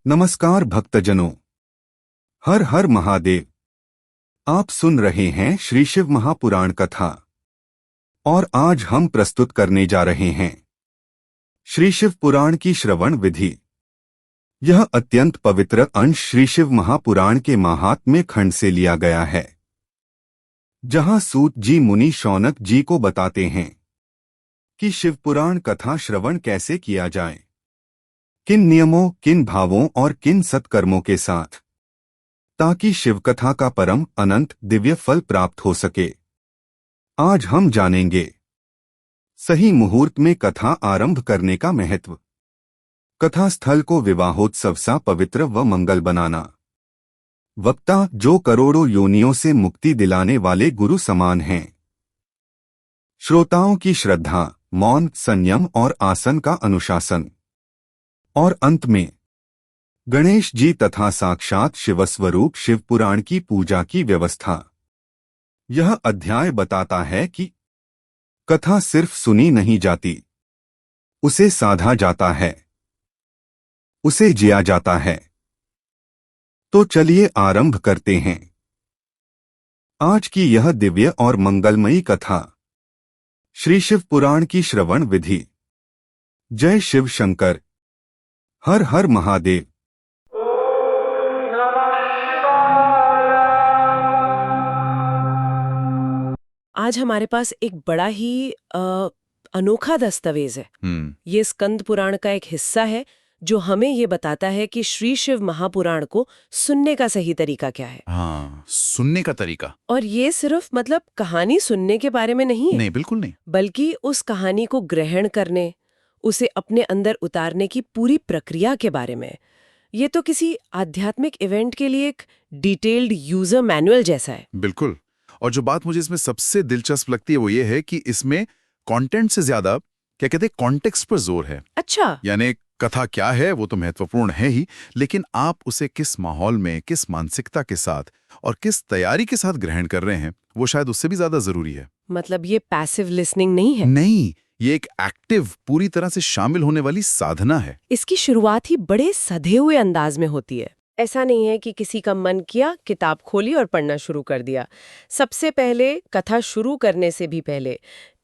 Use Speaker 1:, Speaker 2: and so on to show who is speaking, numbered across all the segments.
Speaker 1: नमस्कार भक्तजनों, हर हर महादेव। आप सुन रहे हैं श्री शिव महापुराण कथा और आज हम प्रस्तुत करने जा रहे हैं श्री शिव पुराण की श्रवण विधि। यह अत्यंत पवित्र अंश श्री शिव महापुराण के महात्म्य खंड से लिया गया है, जहां सूत जी मुनि शौनक जी को बताते हैं कि शिव पुराण कथा श्रवण कैसे किया जाए, किन नियमों, किन भावों और किन सत्कर्मों के साथ, ताकि शिव कथा का परम अनंत दिव्य फल प्राप्त हो सके। आज हम जानेंगे सही मुहूर्त में कथा आरंभ करने का महत्व, कथा स्थल को विवाहोत्सव सा पवित्र व मंगल बनाना, वक्ता जो करोड़ों योनियों से मुक्ति दिलाने वाले गुरु समान हैं, श्रोताओं की श्रद्धा, मौन, संयम और आसन का अनुशासन, और अंत में गणेश जी तथा साक्षात शिवस्वरूप शिव पुराण की पूजा की व्यवस्था। यह अध्याय बताता है कि कथा सिर्फ सुनी नहीं जाती, उसे साधा जाता है, उसे जिया जाता है। तो चलिए आरंभ करते हैं आज की यह दिव्य और मंगलमयी कथा, श्री शिव पुराण की श्रवण विधि। जय शिव शंकर, हर हर महादेव।
Speaker 2: आज हमारे पास एक बड़ा ही अनोखा दस्तावेज है। ये स्कंद पुराण का एक हिस्सा है जो हमें ये बताता है कि श्री शिव महापुराण को सुनने का सही तरीका क्या है।
Speaker 3: हाँ, सुनने का तरीका।
Speaker 2: और ये सिर्फ कहानी सुनने के बारे में नहीं है।
Speaker 3: नहीं, बिल्कुल नहीं।
Speaker 2: बल्कि उस कहानी को ग्रहण करने, उसे अपने अंदर उतारने की पूरी प्रक्रिया के बारे में। ये तो किसी आध्यात्मिक इवेंट के लिए एक डिटेल्ड यूजर मैनुअल जैसा है।
Speaker 3: बिल्कुल। और जो बात मुझे इसमें सबसे दिलचस्प लगती है वो ये है कि इसमें कंटेंट से ज्यादा क्या कहते हैं, कॉन्टेक्स्ट पर जोर है।
Speaker 2: अच्छा।
Speaker 3: यानी कथा क्या है वो तो महत्वपूर्ण है ही, लेकिन आप उसे किस माहौल में, किस मानसिकता के साथ और किस तैयारी के साथ ग्रहण कर रहे हैं, वो शायद उससे भी ज्यादा जरूरी है।
Speaker 2: ये पैसिव लिसनिंग नहीं है।
Speaker 3: नहीं, ये एक एक्टिव, पूरी तरह से शामिल होने वाली साधना है।
Speaker 2: इसकी शुरुआत ही बड़े सधे हुए अंदाज में होती है। ऐसा नहीं है कि किसी का मन किया, किताब खोली और पढ़ना शुरू कर दिया। सबसे पहले, कथा शुरू करने से भी पहले,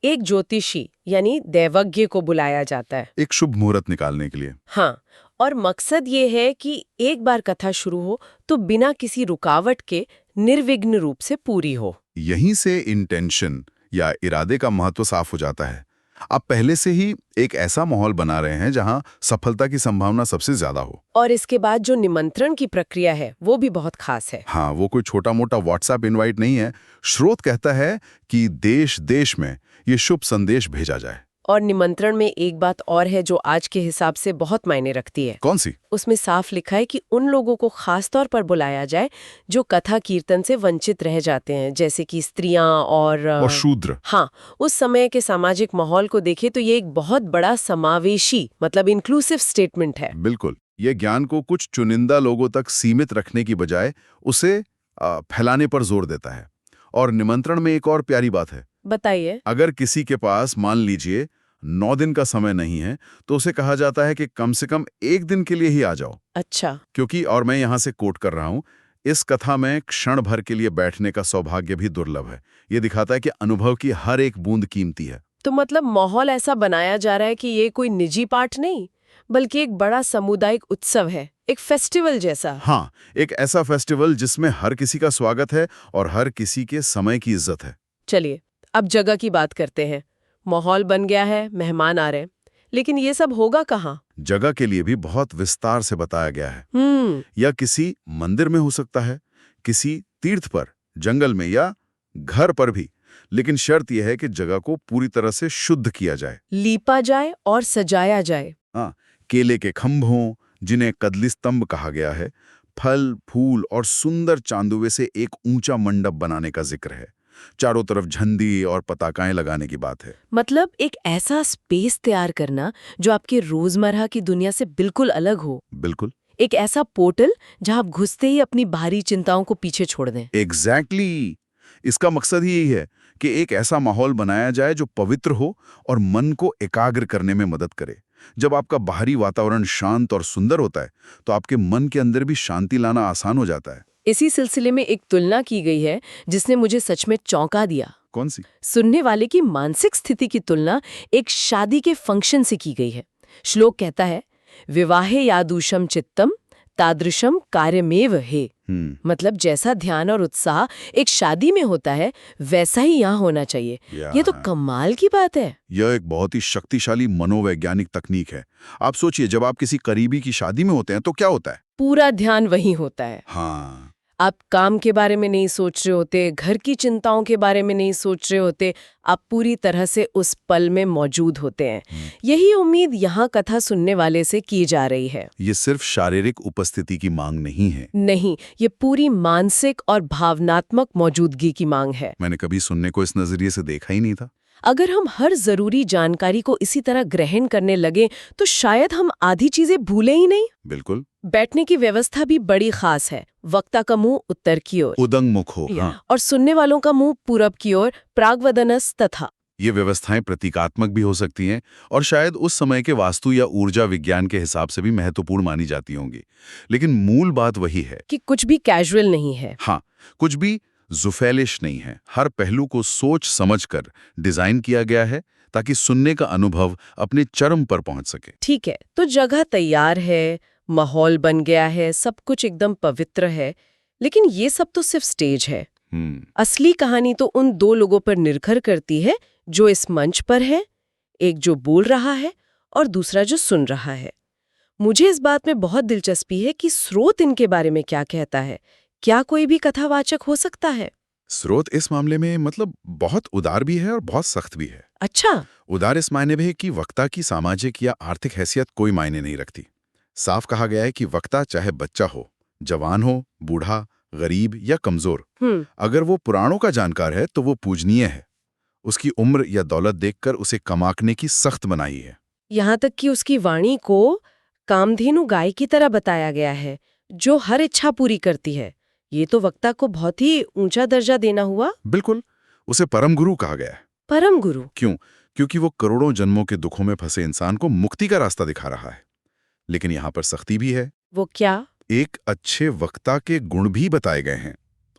Speaker 2: एक ज्योतिषी यानी दैवज्ञ को बुलाया जाता है,
Speaker 3: एक शुभ मुहूर्त निकालने के लिए।
Speaker 2: हाँ, और मकसद ये है कि एक बार कथा शुरू हो तो बिना किसी रुकावट के निर्विघ्न रूप से पूरी हो।
Speaker 3: यहीं से इंटेंशन या इरादे का महत्व साफ हो जाता है। आप पहले से ही एक ऐसा माहौल बना रहे हैं जहां सफलता की संभावना सबसे ज्यादा हो।
Speaker 2: और इसके बाद जो निमंत्रण की प्रक्रिया है वो भी बहुत खास है।
Speaker 3: हाँ, वो कोई छोटा मोटा व्हाट्सएप इनवाइट नहीं है। स्रोत कहता है कि देश देश में ये शुभ संदेश भेजा जाए।
Speaker 2: और निमंत्रण में एक बात और है जो आज के हिसाब से बहुत मायने रखती है।
Speaker 3: कौन सी?
Speaker 2: उसमें साफ लिखा है कि उन लोगों को खास तौर पर बुलाया जाए जो कथा कीर्तन से वंचित रह जाते हैं, जैसे कि स्त्रियां और
Speaker 3: शूद्र।
Speaker 2: हाँ, उस समय के सामाजिक माहौल को देखें तो ये एक बहुत बड़ा समावेशी इंक्लूसिव स्टेटमेंट है।
Speaker 3: बिल्कुल। ये ज्ञान को कुछ चुनिंदा लोगों तक सीमित रखने की बजाय उसे फैलाने पर जोर देता है। और निमंत्रण में एक और प्यारी बात है।
Speaker 2: बताइए।
Speaker 3: अगर किसी के पास मान लीजिए 9 दिन का समय नहीं है तो उसे कहा जाता है कि कम से कम 1 दिन के लिए ही आ जाओ।
Speaker 2: अच्छा।
Speaker 3: क्योंकि, और मैं यहां से कोट कर रहा हूं, इस कथा में क्षण भर के लिए बैठने का सौभाग्य भी दुर्लभ है। ये दिखाता है कि अनुभव की हर एक बूंद कीमती है।
Speaker 2: तो माहौल ऐसा बनाया जा रहा है कि ये कोई निजी पाठ नहीं, बल्कि एक बड़ा सामुदायिक उत्सव है, एक फेस्टिवल जैसा।
Speaker 3: हाँ, एक ऐसा फेस्टिवल जिसमें हर किसी का स्वागत है और हर किसी के समय की इज्जत है।
Speaker 2: चलिए अब जगह की बात करते हैं। माहौल बन गया है, मेहमान आ रहे हैं, लेकिन ये सब होगा कहाँ?
Speaker 3: जगह के लिए भी बहुत विस्तार से बताया गया है। या किसी मंदिर में हो सकता है, किसी तीर्थ पर, जंगल में या घर पर भी, लेकिन शर्त यह है कि जगह को पूरी तरह से शुद्ध किया जाए,
Speaker 2: लीपा जाए और सजाया जाए।
Speaker 3: हाँ, केले के खंभों, जिन्हें कदली स्तंभ कहा गया है, फल, फूल और सुंदर चांदुए से एक ऊंचा मंडप बनाने का जिक्र है। चारों तरफ झंडी और पताकाएं लगाने की बात है।
Speaker 2: एक ऐसा स्पेस तैयार करना जो आपके रोजमर्रा की दुनिया से बिल्कुल अलग हो।
Speaker 3: बिल्कुल।
Speaker 2: एक ऐसा पोर्टल जहां आप घुसते ही अपनी भारी चिंताओं को पीछे छोड़ दें।
Speaker 3: एग्जैक्टली। इसका मकसद ही यही है कि एक ऐसा माहौल बनाया जाए जो पवित्र हो और मन को एकाग्र करने में मदद करे। जब आपका बाहरी वातावरण शांत और सुंदर होता है तो आपके मन के अंदर भी शांति लाना आसान हो जाता है।
Speaker 2: इसी सिलसिले में एक तुलना की गई है जिसने मुझे सच में चौंका दिया।
Speaker 3: कौन सी?
Speaker 2: सुनने वाले की मानसिक स्थिति की तुलना एक शादी के फंक्शन से की गई है। श्लोक कहता है, विवाहे यादूषम चित्तम तादृशम कार्यमेव हे। मतलब जैसा ध्यान और उत्साह एक शादी में होता है वैसा ही यहाँ होना चाहिए। ये तो कमाल की बात है।
Speaker 3: यह एक बहुत ही शक्तिशाली मनोवैज्ञानिक तकनीक है। आप सोचिए, जब आप किसी करीबी की शादी में होते हैं तो क्या होता है?
Speaker 2: पूरा ध्यान वही होता है।
Speaker 3: हाँ,
Speaker 2: आप काम के बारे में नहीं सोच रहे होते, घर की चिंताओं के बारे में नहीं सोच रहे होते, आप पूरी तरह से उस पल में मौजूद होते हैं। यही उम्मीद यहाँ कथा सुनने वाले से की जा रही है।
Speaker 3: ये सिर्फ शारीरिक उपस्थिति की मांग नहीं है।
Speaker 2: नहीं, ये पूरी मानसिक और भावनात्मक मौजूदगी की मांग है।
Speaker 3: मैंने कभी सुनने को इस नजरिए से देखा ही नहीं था।
Speaker 2: अगर हम हर जरूरी जानकारी को इसी तरह ग्रहण करने लगे तो शायद हम आधी चीजें भूले ही नहीं।
Speaker 3: बिल्कुल।
Speaker 2: बैठने की व्यवस्था भी बड़ी खास है। वक्ता का मुंह उत्तर की ओर,
Speaker 3: उदंग मुख हो, हाँ।
Speaker 2: और सुनने वालों का मुंह पूरब की ओर, प्राग्वदनस तथा।
Speaker 3: ये व्यवस्थाएं प्रतीकात्मक भी हो सकती हैं और शायद उस समय के वास्तु या ऊर्जा विज्ञान के हिसाब से भी महत्वपूर्ण मानी जाती होंगी, लेकिन मूल बात वही है
Speaker 2: कि कुछ भी कैजुअल नहीं है।
Speaker 3: हाँ, कुछ भी जुफैलिश नहीं है। हर पहलू को सोच समझकर डिजाइन किया गया है ताकि सुनने का अनुभव अपने चरम पर पहुंच सके।
Speaker 2: ठीक है, तो जगह तैयार है, माहौल बन गया है, सब कुछ एकदम पवित्र है, लेकिन ये सब तो सिर्फ स्टेज है। असली कहानी तो उन दो लोगों पर निर्भर करती है जो इस मंच पर है, एक जो बोल रहा है और दूसरा जो सुन रहा है। मुझे इस बात में बहुत दिलचस्पी है कि स्रोत इनके बारे में क्या कहता है। क्या कोई भी कथावाचक हो सकता है?
Speaker 3: स्रोत इस मामले में मतलब बहुत उदार भी है और बहुत सख्त भी है।
Speaker 2: अच्छा।
Speaker 3: उदार इस मायने में है कि वक्ता की सामाजिक या आर्थिक हैसियत कोई मायने नहीं रखती। साफ कहा गया है कि वक्ता चाहे बच्चा हो, जवान हो, बूढ़ा, गरीब या कमजोर, अगर वो पुराणों का जानकार है तो वो पूजनीय है। उसकी उम्र या दौलत देखकर उसे कम आंकने की सख्त मनाही है।
Speaker 2: यहाँ तक कि उसकी वाणी को कामधेनु गाय की तरह बताया गया है जो हर इच्छा पूरी करती है। ये तो वक्ता को बहुत ही ऊंचा दर्जा देना हुआ।
Speaker 3: बिल्कुल, उसे परम गुरु कहा गया है।
Speaker 2: परम गुरु
Speaker 3: क्यों? क्योंकि वो करोड़ों जन्मों के दुखों में फंसे इंसान को मुक्ति का रास्ता दिखा रहा है। लेकिन यहाँ पर सख्ती भी है।
Speaker 2: वो क्या?
Speaker 3: एक अच्छे वक्ता के गुण भी बताए गए हैं।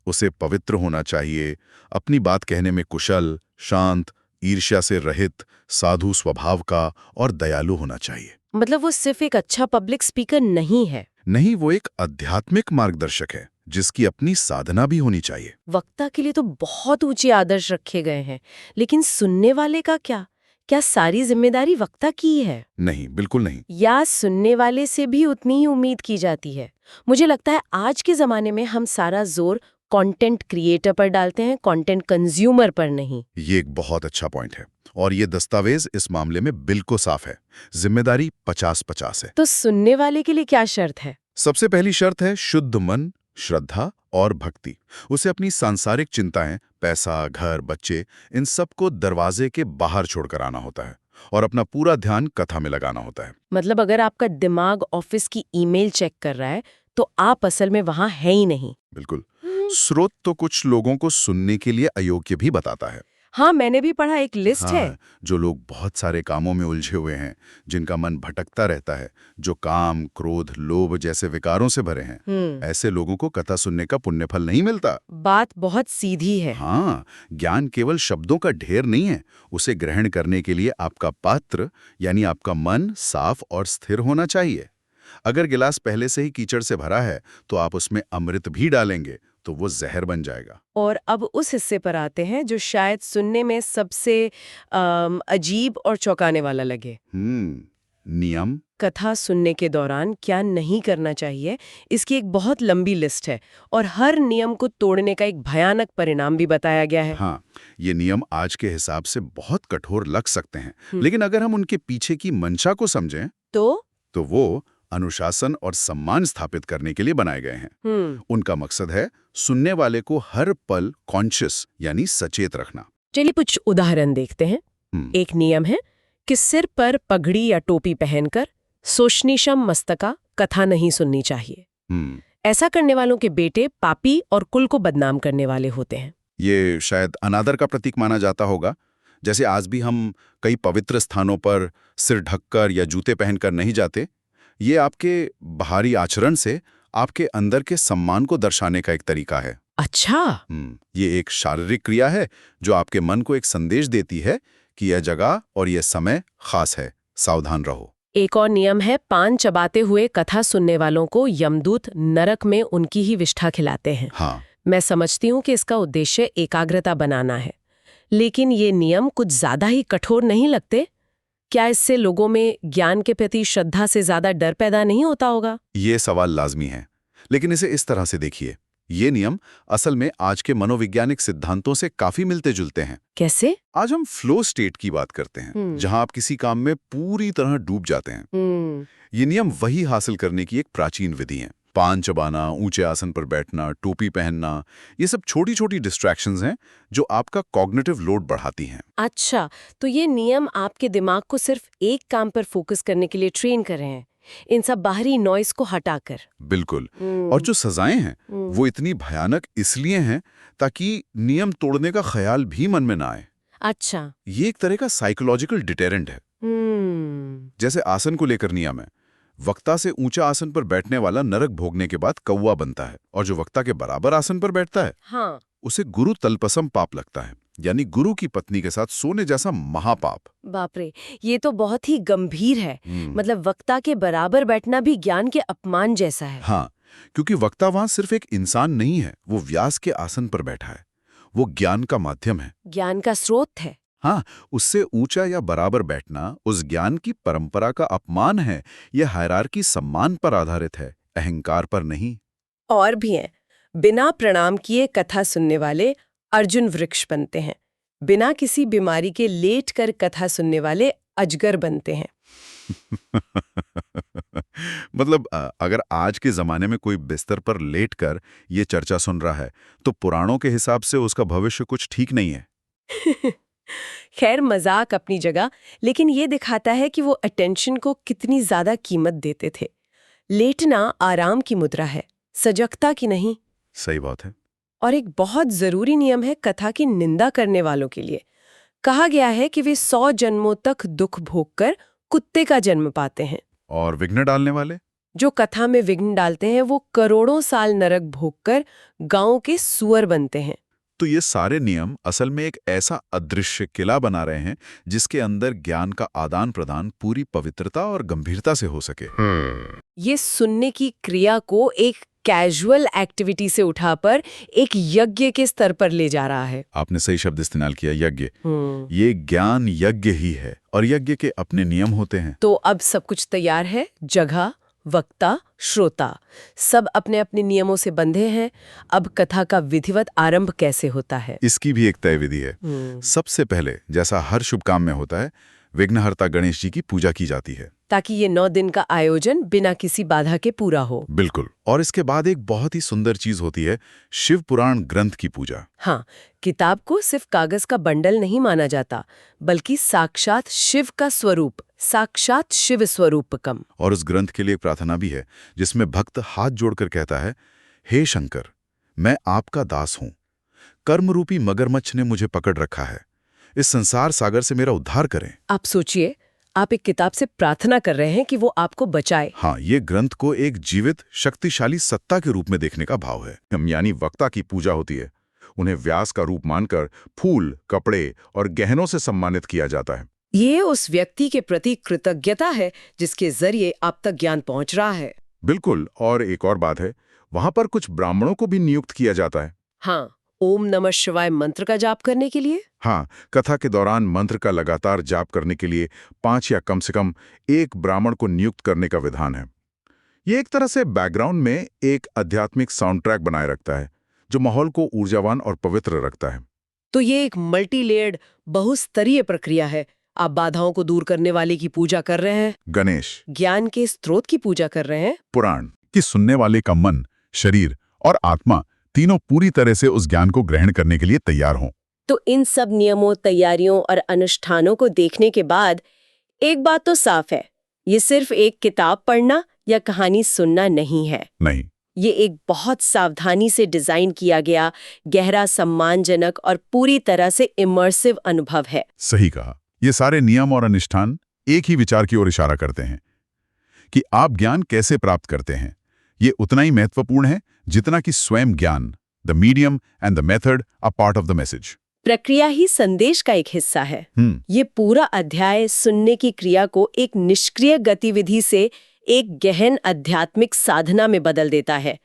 Speaker 3: उसे पवित्र होना चाहिए, अपनी बात कहने में कुशल, शांत, ईर्ष्या से रहित, साधु स्वभाव का और दयालु होना चाहिए।
Speaker 2: मतलब वो सिर्फ एक अच्छा पब्लिक स्पीकर नहीं है।
Speaker 3: नहीं, वो एक आध्यात्मिक मार्गदर्शक है जिसकी अपनी साधना भी होनी चाहिए।
Speaker 2: वक्ता के लिए तो बहुत ऊंचे आदर्श रखे गए हैं, लेकिन सुनने वाले का क्या? क्या सारी जिम्मेदारी वक्ता की है?
Speaker 3: नहीं, बिल्कुल नहीं।
Speaker 2: या सुनने वाले से भी उतनी ही उम्मीद की जाती है? मुझे लगता है आज के जमाने में हम सारा जोर कंटेंट क्रिएटर पर डालते हैं, कंटेंट कंज्यूमर पर नहीं।
Speaker 3: ये एक बहुत अच्छा पॉइंट है और ये दस्तावेज इस मामले में बिल्कुल साफ है। जिम्मेदारी 50-50 है।
Speaker 2: तो सुनने वाले के लिए क्या शर्त है?
Speaker 3: सबसे पहली शर्त है शुद्ध मन, श्रद्धा और भक्ति। उसे अपनी सांसारिक चिंताएं, पैसा, घर, बच्चे, इन सब को दरवाजे के बाहर छोड़कर आना होता है और अपना पूरा ध्यान कथा में लगाना होता है।
Speaker 2: मतलब अगर आपका दिमाग ऑफिस की ईमेल चेक कर रहा है तो आप असल में वहां है ही नहीं।
Speaker 3: बिल्कुल। स्रोत तो कुछ लोगों को सुनने के लिए अयोग्य भी बताता है।
Speaker 2: हाँ, मैंने भी पढ़ा, एक लिस्ट है।
Speaker 3: जो लोग बहुत सारे कामों में उलझे हुए हैं, जिनका मन भटकता रहता है, जो काम, क्रोध, लोभ जैसे विकारों से भरे हैं, ऐसे लोगों को कथा सुनने का पुण्य फल नहीं मिलता।
Speaker 2: बात बहुत सीधी है।
Speaker 3: हाँ, ज्ञान केवल शब्दों का ढेर नहीं है। उसे ग्रहण करने के लिए आपका पात्र यानी आपका मन साफ और स्थिर होना चाहिए। अगर गिलास पहले से ही कीचड़ से भरा है तो आप उसमें अमृत भी डालेंगे तो वो जहर बन जाएगा।
Speaker 2: और अब उस हिस्से पर आते हैं जो शायद सुनने में सबसे अजीब और चौंकाने वाला लगे।
Speaker 3: नियम।
Speaker 2: कथा सुनने के दौरान क्या नहीं करना चाहिए, इसकी एक बहुत लंबी लिस्ट है और हर नियम को तोड़ने का एक भयानक परिणाम भी बताया गया है।
Speaker 3: हाँ, ये नियम आज के हिसाब से बहुत कठोर लग सकते हैं, लेकिन अगर हम उनके पीछे की मंशा को समझें तो वो अनुशासन और सम्मान स्थापित करने के लिए बनाए गए हैं। उनका मकसद है सुनने वाले को हर पल कॉन्शियस यानी सचेत रखना।
Speaker 2: चलिए कुछ उदाहरण देखते हैं। एक नियम है कि सिर पर पगड़ी या टोपी पहनकर सोशनीशम मस्तका कथा नहीं सुननी चाहिए। ऐसा करने वालों के बेटे पापी और कुल को बदनाम करने वाले होते हैं।
Speaker 3: ये शायद अनादर का प्रतीक माना जाता होगा। जैसे आज भी हम कई पवित्र स्थानों पर सिर ढककर या जूते पहनकर नहीं जाते, ये आपके बाहरी आचरण से आपके अंदर के सम्मान को दर्शाने का एक तरीका है।
Speaker 2: अच्छा।
Speaker 3: ये एक शारीरिक क्रिया है जो आपके मन को एक संदेश देती है कि यह जगह और यह समय खास है, सावधान रहो।
Speaker 2: एक और नियम है, पान चबाते हुए कथा सुनने वालों को यमदूत नरक में उनकी ही विष्ठा खिलाते हैं।
Speaker 3: हाँ,
Speaker 2: मैं समझती हूँ कि इसका उद्देश्य एकाग्रता बनाना है, लेकिन ये नियम कुछ ज्यादा ही कठोर नहीं लगते? क्या इससे लोगों में ज्ञान के प्रति श्रद्धा से ज्यादा डर पैदा नहीं होता होगा?
Speaker 3: ये सवाल लाजमी है, लेकिन इसे इस तरह से देखिए, ये नियम असल में आज के मनोवैज्ञानिक सिद्धांतों से काफी मिलते जुलते हैं।
Speaker 2: कैसे?
Speaker 3: आज हम फ्लो स्टेट की बात करते हैं, जहां आप किसी काम में पूरी तरह डूब जाते हैं। ये नियम वही हासिल करने की एक प्राचीन विधि है। पान चबाना, ऊंचे आसन पर बैठना, टोपी पहनना, ये सब छोटी छोटी डिस्ट्रैक्शंस हैं जो आपका कॉग्निटिव लोड बढ़ाती हैं।
Speaker 2: अच्छा, तो ये नियम आपके दिमाग को सिर्फ एक काम पर फोकस करने के लिए ट्रेन कर रहे हैं, इन सब बाहरी नॉइस को हटाकर।
Speaker 3: बिल्कुल। और जो सजाएं हैं वो इतनी भयानक इसलिए हैं ताकि नियम तोड़ने का ख्याल भी मन में ना आए।
Speaker 2: अच्छा।
Speaker 3: ये एक तरह का साइकोलॉजिकल डिटेरेंट है। जैसे आसन को लेकर नियम है, वक्ता से ऊंचा आसन पर बैठने वाला नरक भोगने के बाद कौवा बनता है, और जो वक्ता के बराबर आसन पर बैठता है,
Speaker 2: हाँ,
Speaker 3: उसे गुरु तलपसम पाप लगता है, यानी गुरु की पत्नी के साथ सोने जैसा महापाप।
Speaker 2: बाप रे, ये तो बहुत ही गंभीर है। मतलब वक्ता के बराबर बैठना भी ज्ञान के अपमान जैसा है।
Speaker 3: हाँ, क्योंकि वक्ता वहां सिर्फ एक इंसान नहीं है, वो व्यास के आसन पर बैठा है। वो ज्ञान का माध्यम है,
Speaker 2: ज्ञान का स्रोत है।
Speaker 3: हाँ, उससे ऊंचा या बराबर बैठना उस ज्ञान की परंपरा का अपमान है। यह हायरार्की सम्मान पर आधारित है, अहंकार पर नहीं।
Speaker 2: और भी हैं, बिना प्रणाम किए कथा सुनने वाले अर्जुन वृक्ष बनते हैं, बिना किसी बीमारी के लेट कर कथा सुनने वाले अजगर बनते हैं।
Speaker 3: मतलब अगर आज के जमाने में कोई बिस्तर पर लेटकर ये चर्चा सुन रहा है, तो पुराणों के हिसाब से उसका भविष्य कुछ ठीक नहीं है।
Speaker 2: खैर, मजाक अपनी जगह, लेकिन ये दिखाता है कि वो अटेंशन को कितनी ज्यादा कीमत देते थे। लेटना आराम की मुद्रा है, सजगता की नहीं।
Speaker 3: सही बात है।
Speaker 2: और एक बहुत जरूरी नियम है कथा की निंदा करने वालों के लिए। कहा गया है कि वे 100 जन्मों तक दुख भोगकर कुत्ते का जन्म पाते हैं।
Speaker 3: और विघ्न डालने वाले?
Speaker 2: जो कथा में विघ्न डालते हैं वो करोड़ों साल नरक भोगकर गांव के सुअर बनते हैं।
Speaker 3: तो ये सारे नियम असल में एक ऐसा अदृश्य किला बना रहे हैं जिसके अंदर ज्ञान का आदान प्रदान पूरी पवित्रता और गंभीरता से हो सके।
Speaker 2: ये सुनने की क्रिया को एक कैजुअल एक्टिविटी से उठाकर एक यज्ञ के स्तर पर ले जा रहा है।
Speaker 3: आपने सही शब्द इस्तेमाल किया, यज्ञ। ये ज्ञान यज्ञ ही है, और यज्ञ के अपने नियम होते हैं।
Speaker 2: तो अब सब कुछ तैयार है, जगह, वक्ता, श्रोता, सब अपने अपने नियमों से बंधे हैं। अब कथा का विधिवत आरंभ कैसे होता है,
Speaker 3: इसकी भी एक तय विधि है। सबसे पहले, जैसा हर शुभ काम में होता है, विघ्नहर्ता गणेश जी की पूजा की जाती है,
Speaker 2: ताकि ये 9 दिन का आयोजन बिना किसी बाधा के पूरा हो।
Speaker 3: बिल्कुल। और इसके बाद एक बहुत ही सुंदर चीज होती है, शिव पुराण ग्रंथ की पूजा।
Speaker 2: हाँ, किताब को सिर्फ कागज का बंडल नहीं माना जाता, बल्कि साक्षात शिव का स्वरूप, साक्षात शिव स्वरूपकम।
Speaker 3: और उस ग्रंथ के लिए एक प्रार्थना भी है, जिसमें भक्त हाथ जोड़कर कहता है, हे शंकर, मैं आपका दास हूं, कर्मरूपी मगरमच्छ ने मुझे पकड़ रखा है, इस संसार सागर से मेरा उद्धार करें।
Speaker 2: आप सोचिए, आप एक किताब से प्रार्थना कर रहे हैं कि वो आपको बचाए।
Speaker 3: हाँ, ये ग्रंथ को एक जीवित शक्तिशाली सत्ता के रूप में देखने का भाव है। यानी वक्ता की पूजा होती है, उन्हें व्यास का रूप मानकर फूल, कपड़े और गहनों से सम्मानित किया जाता है।
Speaker 2: ये उस व्यक्ति के प्रति कृतज्ञता है जिसके जरिए आप तक ज्ञान पहुंच रहा है।
Speaker 3: बिल्कुल। और एक और बात है, वहां पर कुछ ब्राह्मणों को भी नियुक्त किया जाता है।
Speaker 2: हाँ, ओम नमः शिवाय मंत्र का जाप करने के लिए।
Speaker 3: हाँ, कथा के दौरान मंत्र का लगातार जाप करने के लिए 5 या कम से कम 1 ब्राह्मण को नियुक्त करने का विधान है। ये एक तरह से बैकग्राउंड में एक आध्यात्मिक साउंड ट्रैक बनाए रखता है, जो माहौल को ऊर्जावान और पवित्र रखता है।
Speaker 2: तो ये एक मल्टी लेयर्ड, बहुस्तरीय प्रक्रिया है। आप बाधाओं को दूर करने वाले की पूजा कर रहे हैं,
Speaker 3: गणेश।
Speaker 2: ज्ञान के स्रोत की पूजा कर रहे हैं,
Speaker 3: पुराण। कि सुनने वाले का मन, शरीर और आत्मा तीनों पूरी तरह से उस ज्ञान को ग्रहण करने के लिए तैयार हों।
Speaker 2: तो इन सब नियमों, तैयारियों और अनुष्ठानों को देखने के बाद एक बात तो साफ है, ये सिर्फ एक किताब पढ़ना या कहानी सुनना नहीं है।
Speaker 3: नहीं,
Speaker 2: ये एक बहुत सावधानी से डिजाइन किया गया गहरा, सम्मानजनक और पूरी तरह से इमर्सिव अनुभव है।
Speaker 3: सही कहा। ये सारे नियम और अनुष्ठान एक ही विचार की ओर इशारा करते हैं कि आप ज्ञान कैसे प्राप्त करते हैं। ये उतना ही महत्वपूर्ण है जितना कि स्वयं ज्ञान। The medium and the method are part of the message.
Speaker 2: प्रक्रिया ही संदेश का एक हिस्सा है। ये पूरा अध्याय सुनने की क्रिया को एक निष्क्रिय गतिविधि से एक गहन आध्यात्मिक साधना में बदल देता है।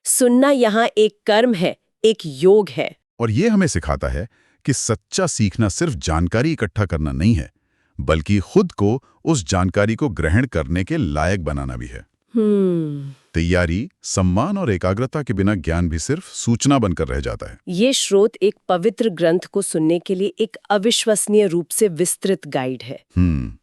Speaker 2: सुनना यहाँ एक कर्म है, एक योग है।
Speaker 3: और ये हमें सिखाता है कि सच्चा सीखना सिर्फ जानकारी इकट्ठा करना नहीं है, बल्कि खुद को उस जानकारी को ग्रहण करने के लायक बनाना भी है। तैयारी, सम्मान और एकाग्रता के बिना ज्ञान भी सिर्फ सूचना बनकर रह जाता है।
Speaker 2: ये स्रोत एक पवित्र ग्रंथ को सुनने के लिए एक अविश्वसनीय रूप से विस्तृत गाइड है।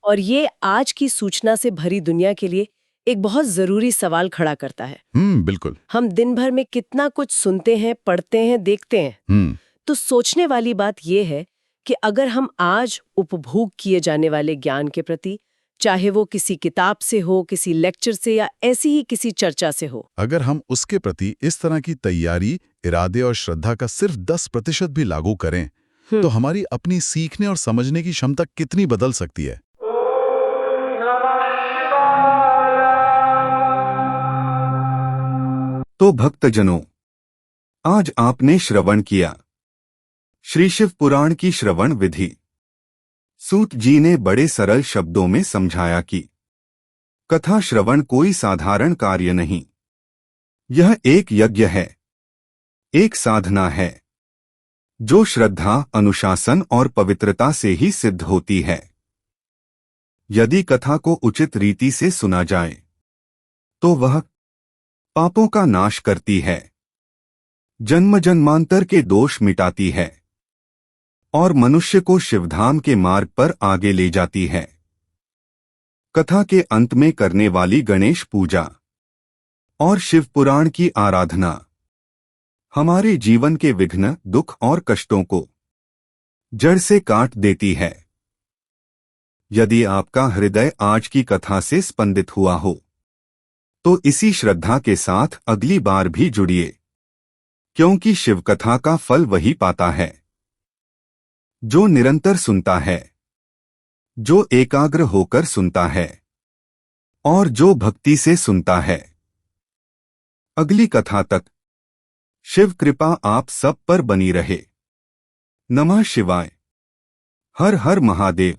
Speaker 2: और ये आज की सूचना से भरी दुनिया के लिए एक बहुत जरूरी सवाल खड़ा करता है।
Speaker 3: बिल्कुल।
Speaker 2: हम दिन भर में कितना कुछ सुनते हैं, पढ़ते हैं, देखते हैं। तो सोचने वाली बात यह है कि अगर हम आज उपभोग किए जाने वाले ज्ञान के प्रति, चाहे वो किसी किताब से हो, किसी लेक्चर से या ऐसी ही किसी चर्चा से हो,
Speaker 3: अगर हम उसके प्रति इस तरह की तैयारी, इरादे और श्रद्धा का सिर्फ 10% भी लागू करें, तो हमारी अपनी सीखने और समझने की क्षमता कितनी बदल सकती है।
Speaker 1: तो भक्तजनों, आज आपने श्रवण किया श्री शिव पुराण की श्रवण विधि। सूत जी ने बड़े सरल शब्दों में समझाया कि कथा श्रवण कोई साधारण कार्य नहीं, यह एक यज्ञ है, एक साधना है, जो श्रद्धा, अनुशासन और पवित्रता से ही सिद्ध होती है। यदि कथा को उचित रीति से सुना जाए तो वह पापों का नाश करती है, जन्म जन्मांतर के दोष मिटाती है और मनुष्य को शिवधाम के मार्ग पर आगे ले जाती है। कथा के अंत में करने वाली गणेश पूजा और शिव पुराण की आराधना हमारे जीवन के विघ्न, दुख और कष्टों को जड़ से काट देती है। यदि आपका हृदय आज की कथा से स्पंदित हुआ हो तो इसी श्रद्धा के साथ अगली बार भी जुड़िए, क्योंकि शिव कथा का फल वही पाता है जो निरंतर सुनता है, जो एकाग्र होकर सुनता है और जो भक्ति से सुनता है। अगली कथा तक शिव कृपा आप सब पर बनी रहे। नमः शिवाय। हर हर महादेव।